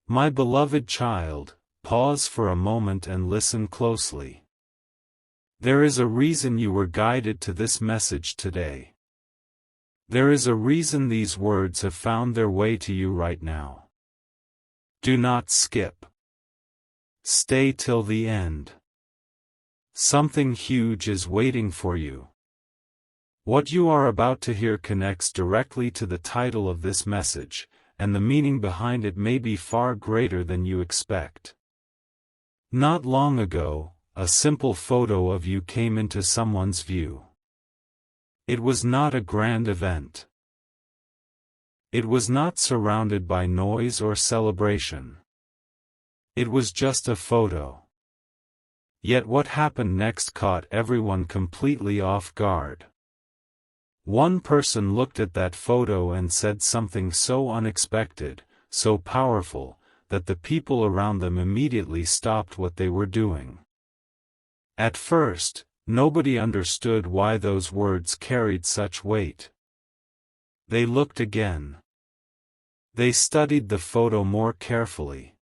My beloved child, pause for a moment and listen closely. There is a reason you were guided to this message today. There is a reason these words have found their way to you right now. Do not skip. Stay till the end. Something huge is waiting for you. What you are about to hear connects directly to the title of this message, and the meaning behind it may be far greater than you expect. Not long ago, a simple photo of you came into someone's view. It was not a grand event. It was not surrounded by noise or celebration. It was just a photo. Yet what happened next caught everyone completely off guard. One person looked at that photo and said something so unexpected, so powerful, that the people around them immediately stopped what they were doing. At first, nobody understood why those words carried such weight. They looked again. They studied the photo more carefully.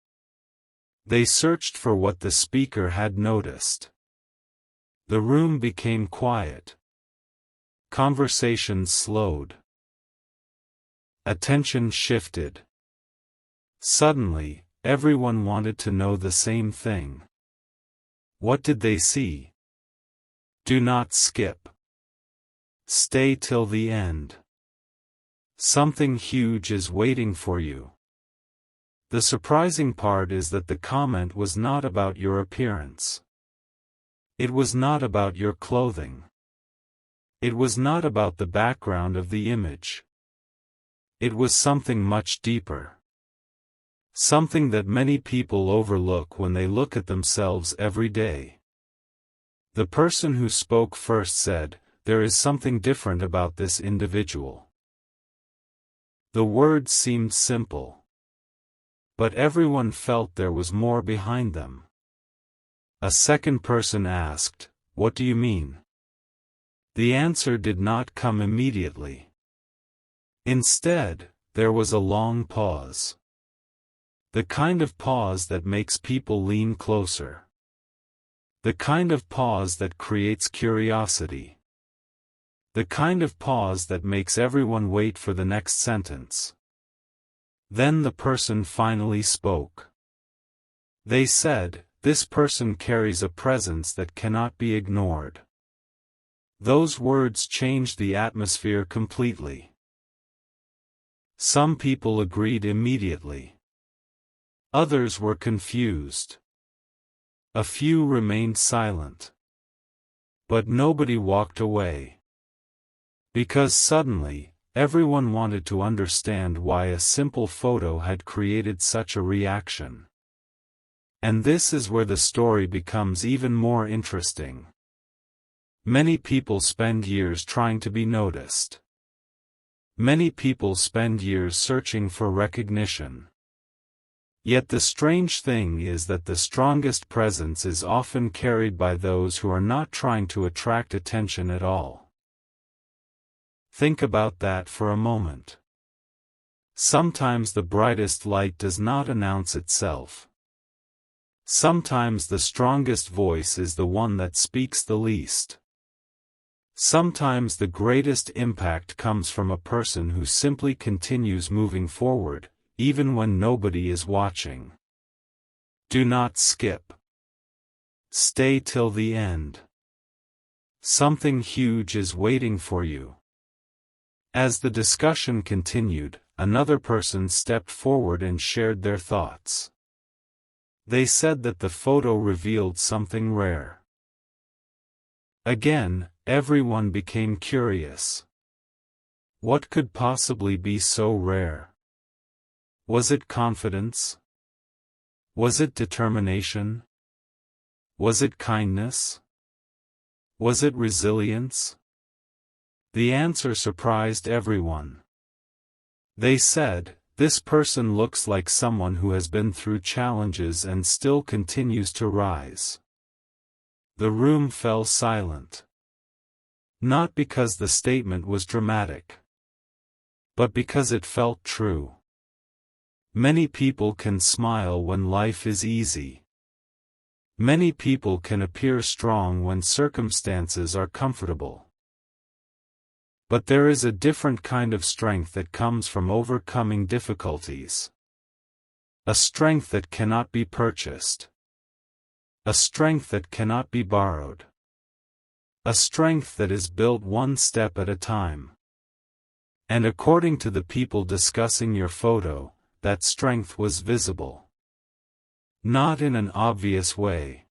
They searched for what the speaker had noticed. The room became quiet. Conversations slowed. Attention shifted. Suddenly, everyone wanted to know the same thing. What did they see? Do not skip. Stay till the end. Something huge is waiting for you. The surprising part is that the comment was not about your appearance. It was not about your clothing. It was not about the background of the image. It was something much deeper. Something that many people overlook when they look at themselves every day. The person who spoke first said, "There is something different about this individual." The words seemed simple. But everyone felt there was more behind them. A second person asked, "What do you mean?" The answer did not come immediately. Instead, there was a long pause. The kind of pause that makes people lean closer. The kind of pause that creates curiosity. The kind of pause that makes everyone wait for the next sentence. Then the person finally spoke. They said, "This person carries a presence that cannot be ignored." Those words changed the atmosphere completely. Some people agreed immediately. Others were confused. A few remained silent. But nobody walked away. Because suddenly, everyone wanted to understand why a simple photo had created such a reaction. And this is where the story becomes even more interesting. Many people spend years trying to be noticed. Many people spend years searching for recognition. Yet the strange thing is that the strongest presence is often carried by those who are not trying to attract attention at all. Think about that for a moment. Sometimes the brightest light does not announce itself. Sometimes the strongest voice is the one that speaks the least. Sometimes the greatest impact comes from a person who simply continues moving forward, even when nobody is watching. Do not skip. Stay till the end. Something huge is waiting for you. As the discussion continued, another person stepped forward and shared their thoughts. They said that the photo revealed something rare. Again, everyone became curious. What could possibly be so rare? Was it confidence? Was it determination? Was it kindness? Was it resilience? The answer surprised everyone. They said, "This person looks like someone who has been through challenges and still continues to rise." The room fell silent. Not because the statement was dramatic, but because it felt true. Many people can smile when life is easy. Many people can appear strong when circumstances are comfortable. But there is a different kind of strength that comes from overcoming difficulties. A strength that cannot be purchased. A strength that cannot be borrowed. A strength that is built one step at a time. And according to the people discussing your photo, that strength was visible. Not in an obvious way.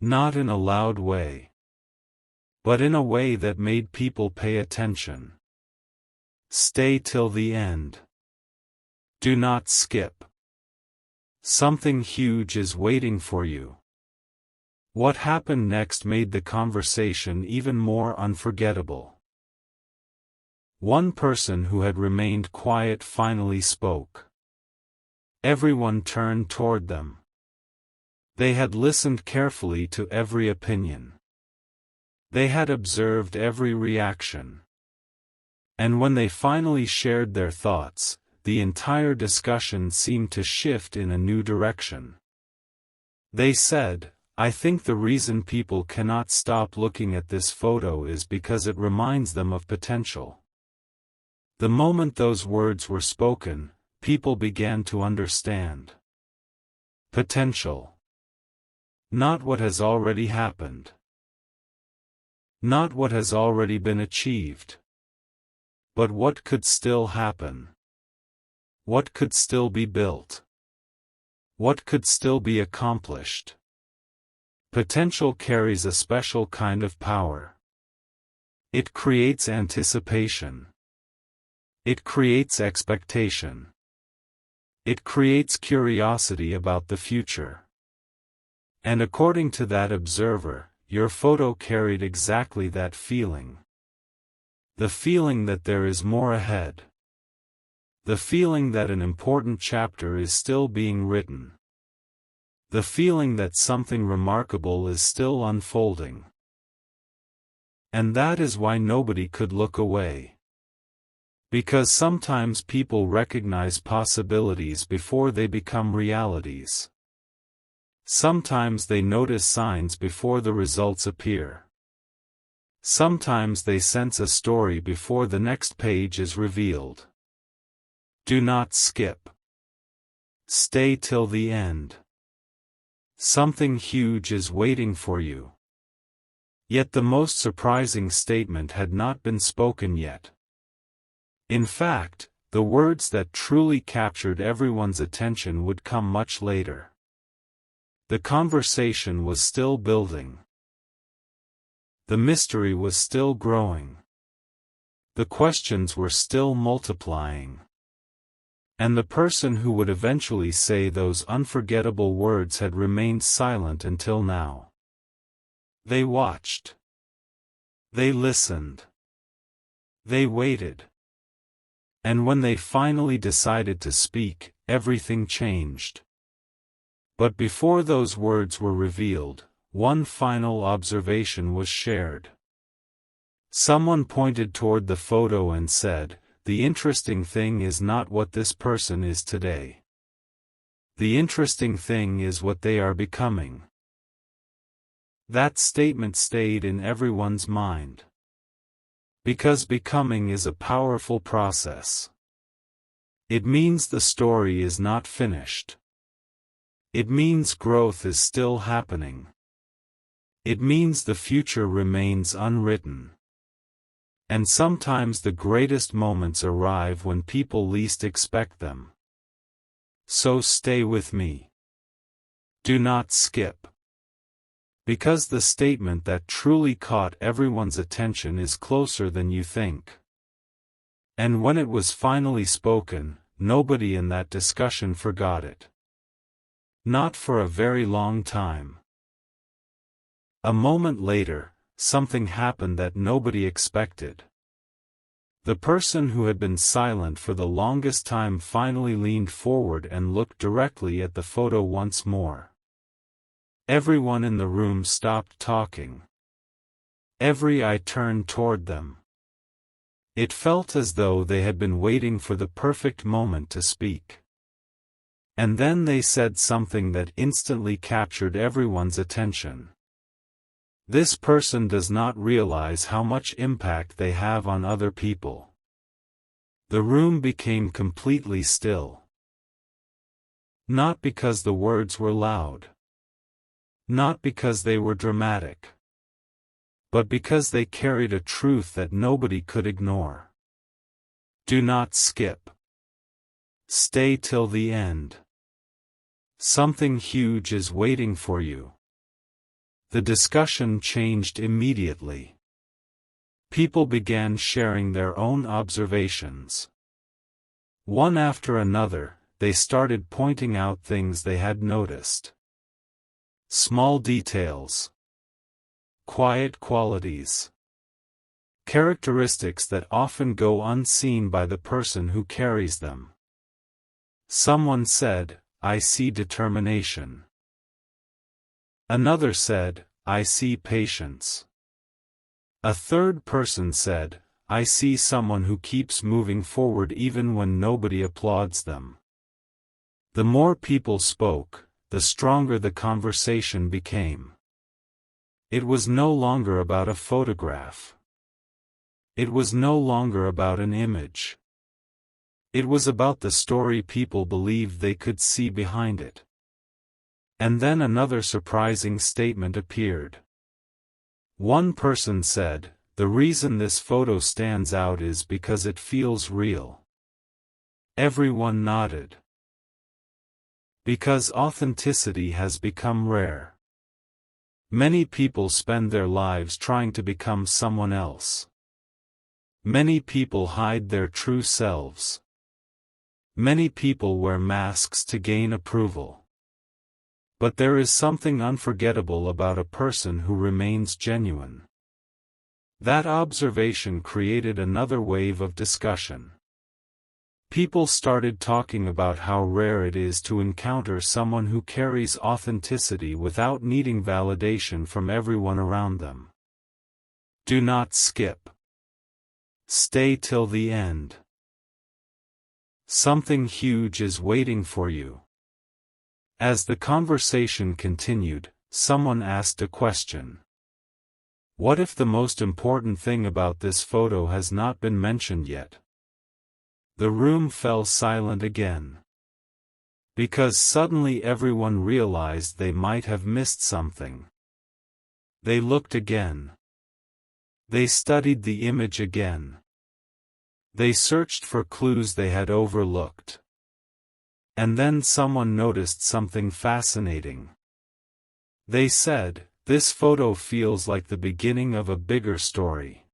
Not in a loud way. But in a way that made people pay attention. Stay till the end. Do not skip. Something huge is waiting for you. What happened next made the conversation even more unforgettable. One person who had remained quiet finally spoke. Everyone turned toward them. They had listened carefully to every opinion. They had observed every reaction. And when they finally shared their thoughts, the entire discussion seemed to shift in a new direction. They said, "I think the reason people cannot stop looking at this photo is because it reminds them of potential." The moment those words were spoken, people began to understand. Potential. Not what has already happened. Not what has already been achieved. But what could still happen. What could still be built. What could still be accomplished. Potential carries a special kind of power. It creates anticipation. It creates expectation. It creates curiosity about the future. And according to that observer, your photo carried exactly that feeling. The feeling that there is more ahead. The feeling that an important chapter is still being written. The feeling that something remarkable is still unfolding. And that is why nobody could look away. Because sometimes people recognize possibilities before they become realities. Sometimes they notice signs before the results appear. Sometimes they sense a story before the next page is revealed. Do not skip. Stay till the end. Something huge is waiting for you. Yet the most surprising statement had not been spoken yet. In fact, the words that truly captured everyone's attention would come much later. The conversation was still building. The mystery was still growing. The questions were still multiplying. And the person who would eventually say those unforgettable words had remained silent until now. They watched. They listened. They waited. And when they finally decided to speak, everything changed. But before those words were revealed, one final observation was shared. Someone pointed toward the photo and said, "The interesting thing is not what this person is today. The interesting thing is what they are becoming." That statement stayed in everyone's mind. Because becoming is a powerful process. It means the story is not finished. It means growth is still happening. It means the future remains unwritten. And sometimes the greatest moments arrive when people least expect them. So stay with me. Do not skip. Because the statement that truly caught everyone's attention is closer than you think. And when it was finally spoken, nobody in that discussion forgot it. Not for a very long time. A moment later, something happened that nobody expected. The person who had been silent for the longest time finally leaned forward and looked directly at the photo once more. Everyone in the room stopped talking. Every eye turned toward them. It felt as though they had been waiting for the perfect moment to speak. And then they said something that instantly captured everyone's attention. This person does not realize how much impact they have on other people. The room became completely still. Not because the words were loud. Not because they were dramatic. But because they carried a truth that nobody could ignore. Do not skip. Stay till the end. Something huge is waiting for you. The discussion changed immediately. People began sharing their own observations. One after another, they started pointing out things they had noticed. Small details. Quiet qualities. Characteristics that often go unseen by the person who carries them. Someone said, "I see determination." Another said, "I see patience." A third person said, "I see someone who keeps moving forward even when nobody applauds them." The more people spoke, the stronger the conversation became. It was no longer about a photograph. It was no longer about an image. It was about the story people believed they could see behind it. And then another surprising statement appeared. One person said, "The reason this photo stands out is because it feels real." Everyone nodded. Because authenticity has become rare. Many people spend their lives trying to become someone else. Many people hide their true selves. Many people wear masks to gain approval. But there is something unforgettable about a person who remains genuine. That observation created another wave of discussion. People started talking about how rare it is to encounter someone who carries authenticity without needing validation from everyone around them. Do not skip. Stay till the end. Something huge is waiting for you. As the conversation continued, someone asked a question. What if the most important thing about this photo has not been mentioned yet? The room fell silent again. Because suddenly everyone realized they might have missed something. They looked again. They studied the image again. They searched for clues they had overlooked. And then someone noticed something fascinating. They said, "This photo feels like the beginning of a bigger story."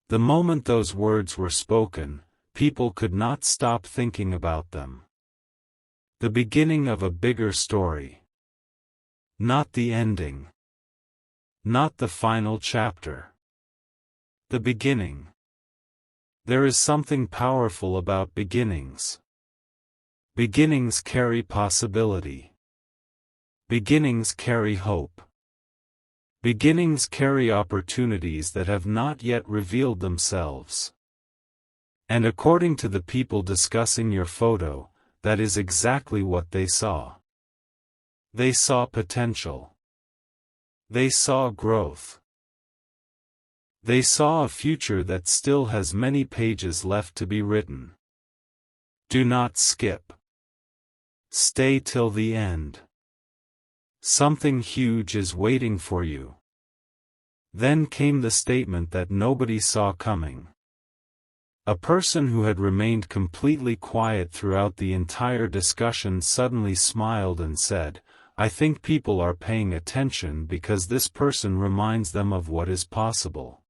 The moment those words were spoken, people could not stop thinking about them. The beginning of a bigger story. Not the ending. Not the final chapter. The beginning. There is something powerful about beginnings. Beginnings carry possibility. Beginnings carry hope. Beginnings carry opportunities that have not yet revealed themselves. And according to the people discussing your photo, that is exactly what they saw. They saw potential. They saw growth. They saw a future that still has many pages left to be written. Do not skip. Stay till the end. Something huge is waiting for you. Then came the statement that nobody saw coming. A person who had remained completely quiet throughout the entire discussion suddenly smiled and said, "I think people are paying attention because this person reminds them of what is possible."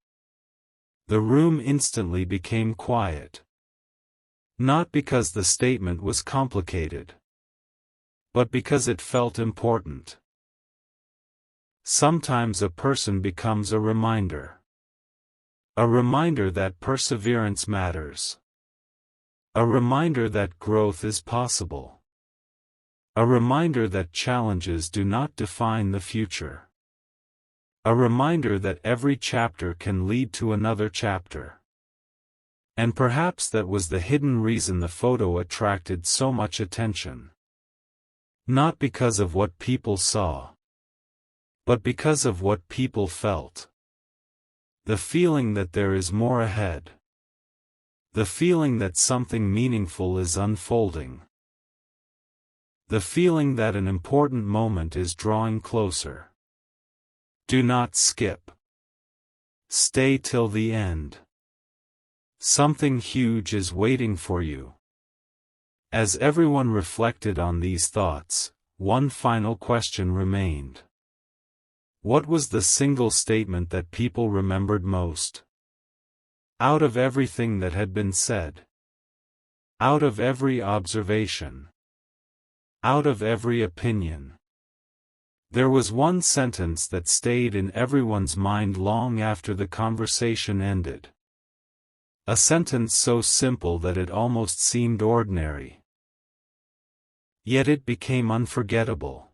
The room instantly became quiet. Not because the statement was complicated, but because it felt important. Sometimes a person becomes a reminder. A reminder that perseverance matters. A reminder that growth is possible. A reminder that challenges do not define the future. A reminder that every chapter can lead to another chapter. And perhaps that was the hidden reason the photo attracted so much attention. Not because of what people saw, but because of what people felt. The feeling that there is more ahead. The feeling that something meaningful is unfolding. The feeling that an important moment is drawing closer. Do not skip. Stay till the end. Something huge is waiting for you. As everyone reflected on these thoughts, one final question remained. What was the single statement that people remembered most? Out of everything that had been said. Out of every observation. Out of every opinion. There was one sentence that stayed in everyone's mind long after the conversation ended. A sentence so simple that it almost seemed ordinary. Yet it became unforgettable.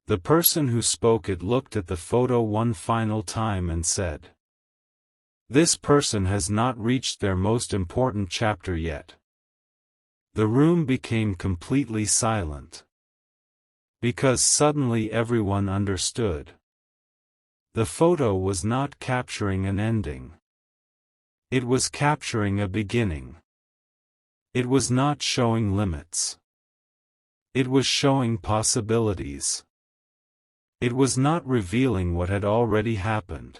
The person who spoke it looked at the photo one final time and said, "This person has not reached their most important chapter yet." The room became completely silent. Because suddenly everyone understood. The photo was not capturing an ending. It was capturing a beginning. It was not showing limits. It was showing possibilities. It was not revealing what had already happened.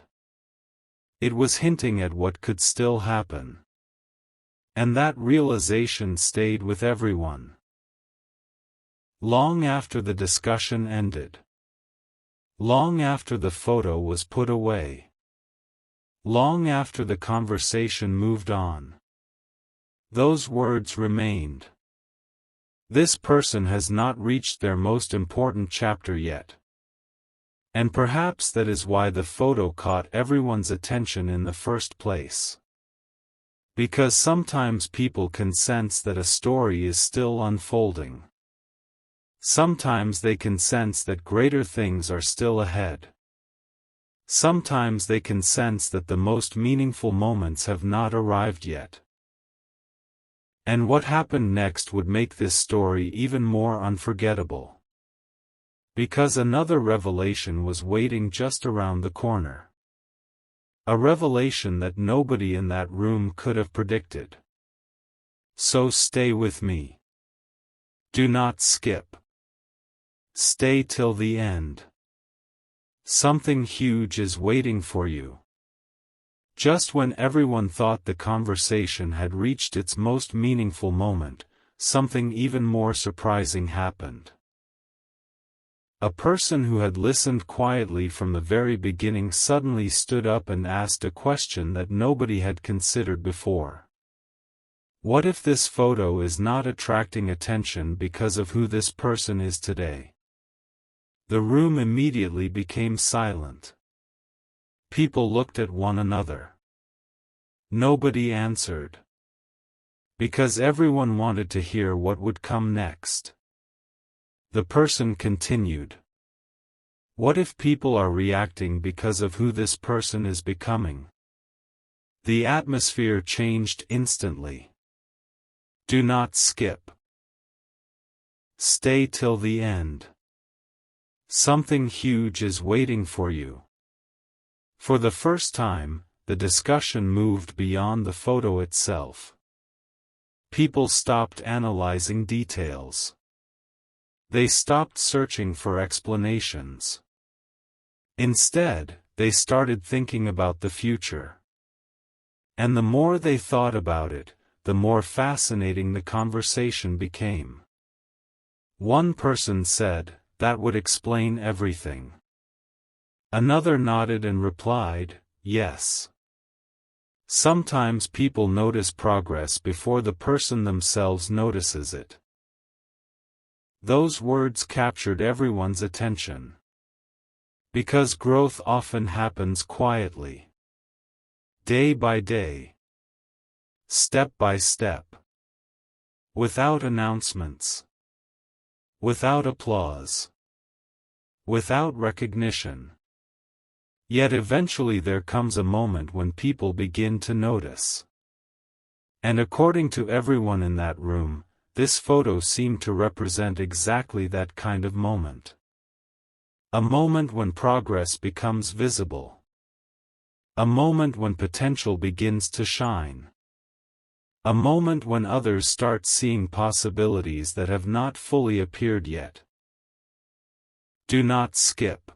It was hinting at what could still happen. And that realization stayed with everyone. Long after the discussion ended. Long after the photo was put away. Long after the conversation moved on. Those words remained. This person has not reached their most important chapter yet. And perhaps that is why the photo caught everyone's attention in the first place. Because sometimes people can sense that a story is still unfolding. Sometimes they can sense that greater things are still ahead. Sometimes they can sense that the most meaningful moments have not arrived yet. And what happened next would make this story even more unforgettable. Because another revelation was waiting just around the corner. A revelation that nobody in that room could have predicted. So stay with me. Do not skip. Stay till the end. Something huge is waiting for you. Just when everyone thought the conversation had reached its most meaningful moment, something even more surprising happened. A person who had listened quietly from the very beginning suddenly stood up and asked a question that nobody had considered before. What if this photo is not attracting attention because of who this person is today? The room immediately became silent. People looked at one another. Nobody answered. Because everyone wanted to hear what would come next. The person continued. What if people are reacting because of who this person is becoming? The atmosphere changed instantly. Do not skip. Stay till the end. Something huge is waiting for you. For the first time, the discussion moved beyond the photo itself. People stopped analyzing details. They stopped searching for explanations. Instead, they started thinking about the future. And the more they thought about it, the more fascinating the conversation became. One person said, "That would explain everything." Another nodded and replied, "Yes." Sometimes people notice progress before the person themselves notices it. Those words captured everyone's attention. Because growth often happens quietly. Day by day. Step by step. Without announcements. Without applause. Without recognition. Yet eventually there comes a moment when people begin to notice. And according to everyone in that room, this photo seemed to represent exactly that kind of moment. A moment when progress becomes visible. A moment when potential begins to shine. A moment when others start seeing possibilities that have not fully appeared yet. Do not skip.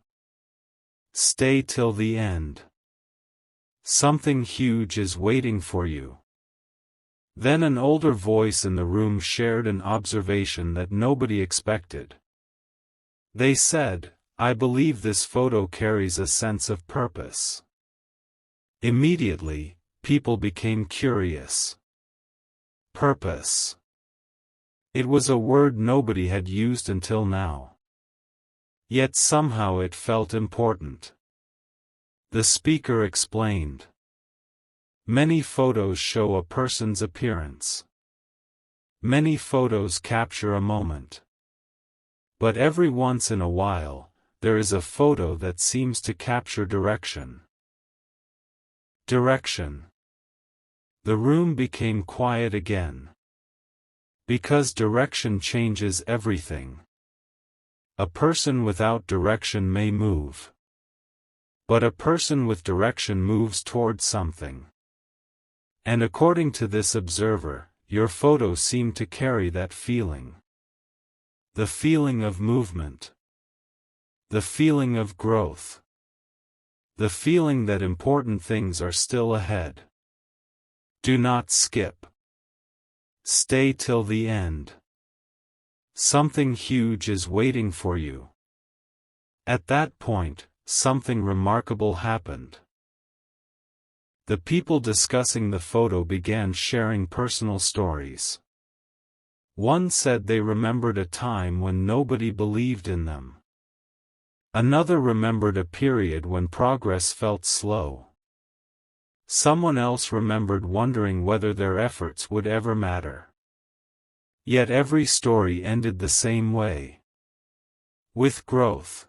Stay till the end. Something huge is waiting for you. Then an older voice in the room shared an observation that nobody expected. They said, "I believe this photo carries a sense of purpose." Immediately, people became curious. Purpose. It was a word nobody had used until now. Yet somehow it felt important. The speaker explained. Many photos show a person's appearance. Many photos capture a moment. But every once in a while, there is a photo that seems to capture direction. Direction. The room became quiet again. Because direction changes everything. A person without direction may move. But a person with direction moves towards something. And according to this observer, your photo seemed to carry that feeling. The feeling of movement. The feeling of growth. The feeling that important things are still ahead. Do not skip. Stay till the end. Something huge is waiting for you. At that point, something remarkable happened. The people discussing the photo began sharing personal stories. One said they remembered a time when nobody believed in them. Another remembered a period when progress felt slow. Someone else remembered wondering whether their efforts would ever matter. Yet every story ended the same way. With growth.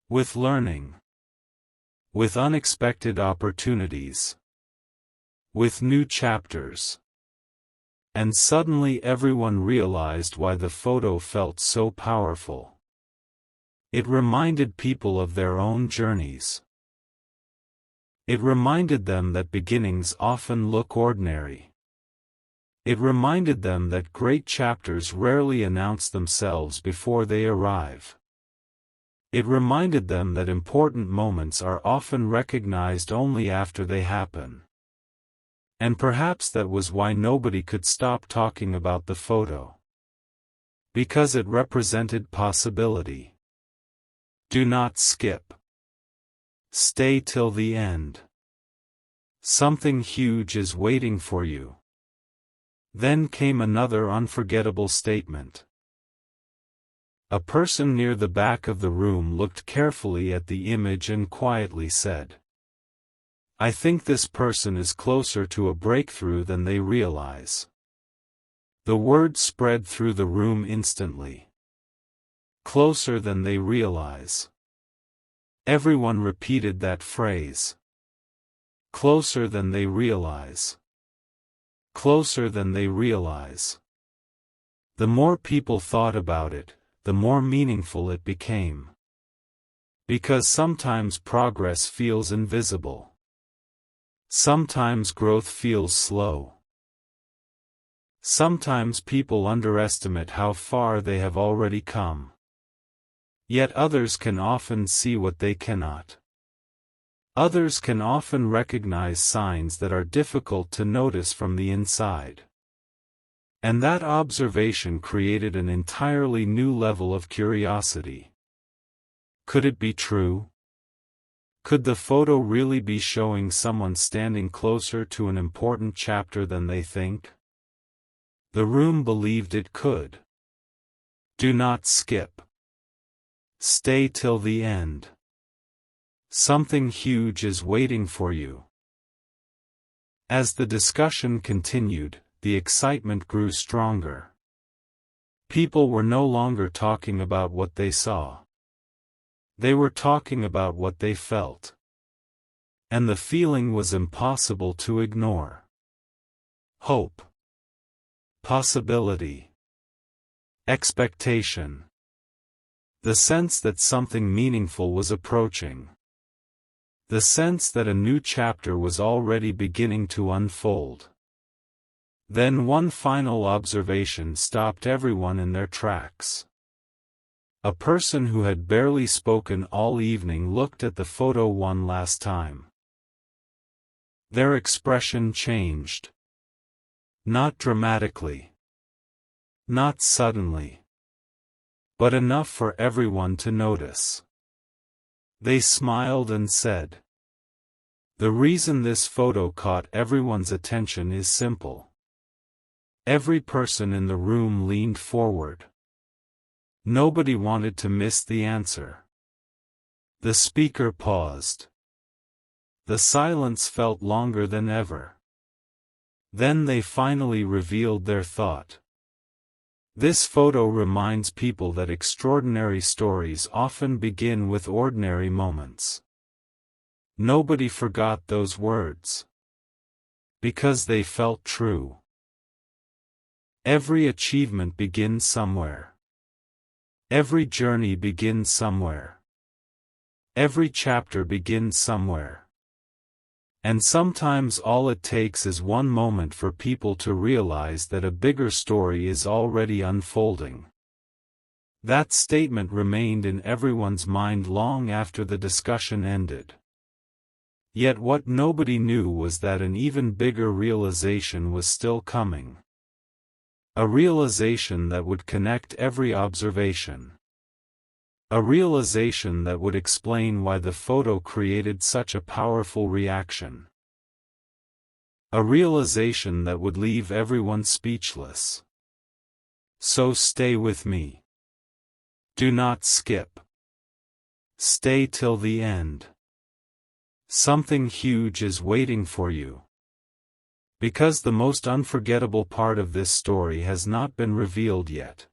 With learning. With unexpected opportunities. With new chapters. And suddenly everyone realized why the photo felt so powerful. It reminded people of their own journeys. It reminded them that beginnings often look ordinary. It reminded them that great chapters rarely announce themselves before they arrive. It reminded them that important moments are often recognized only after they happen. And perhaps that was why nobody could stop talking about the photo. Because it represented possibility. Do not skip. Stay till the end. Something huge is waiting for you. Then came another unforgettable statement. A person near the back of the room looked carefully at the image and quietly said, "I think this person is closer to a breakthrough than they realize." The word spread through the room instantly. Closer than they realize. Everyone repeated that phrase. Closer than they realize. Closer than they realize. The more people thought about it, the more meaningful it became. Because sometimes progress feels invisible. Sometimes growth feels slow. Sometimes people underestimate how far they have already come. Yet others can often see what they cannot. Others can often recognize signs that are difficult to notice from the inside. And that observation created an entirely new level of curiosity. Could it be true? Could the photo really be showing someone standing closer to an important chapter than they think? The room believed it could. Do not skip. Stay till the end. Something huge is waiting for you. As the discussion continued, the excitement grew stronger. People were no longer talking about what they saw. They were talking about what they felt. And the feeling was impossible to ignore. hope, possibility, expectation. The sense that something meaningful was approaching. The sense that a new chapter was already beginning to unfold. Then one final observation stopped everyone in their tracks. A person who had barely spoken all evening looked at the photo one last time. Their expression changed. Not dramatically. Not suddenly. But enough for everyone to notice. They smiled and said, "The reason this photo caught everyone's attention is simple." Every person in the room leaned forward. Nobody wanted to miss the answer. The speaker paused. The silence felt longer than ever. Then they finally revealed their thought. This photo reminds people that extraordinary stories often begin with ordinary moments. Nobody forgot those words. Because they felt true. Every achievement begins somewhere. Every journey begins somewhere. Every chapter begins somewhere. And sometimes all it takes is one moment for people to realize that a bigger story is already unfolding. That statement remained in everyone's mind long after the discussion ended. Yet what nobody knew was that an even bigger realization was still coming. A realization that would connect every observation. A realization that would explain why the photo created such a powerful reaction. A realization that would leave everyone speechless. So stay with me. Do not skip. Stay till the end. Something huge is waiting for you. Because the most unforgettable part of this story has not been revealed yet.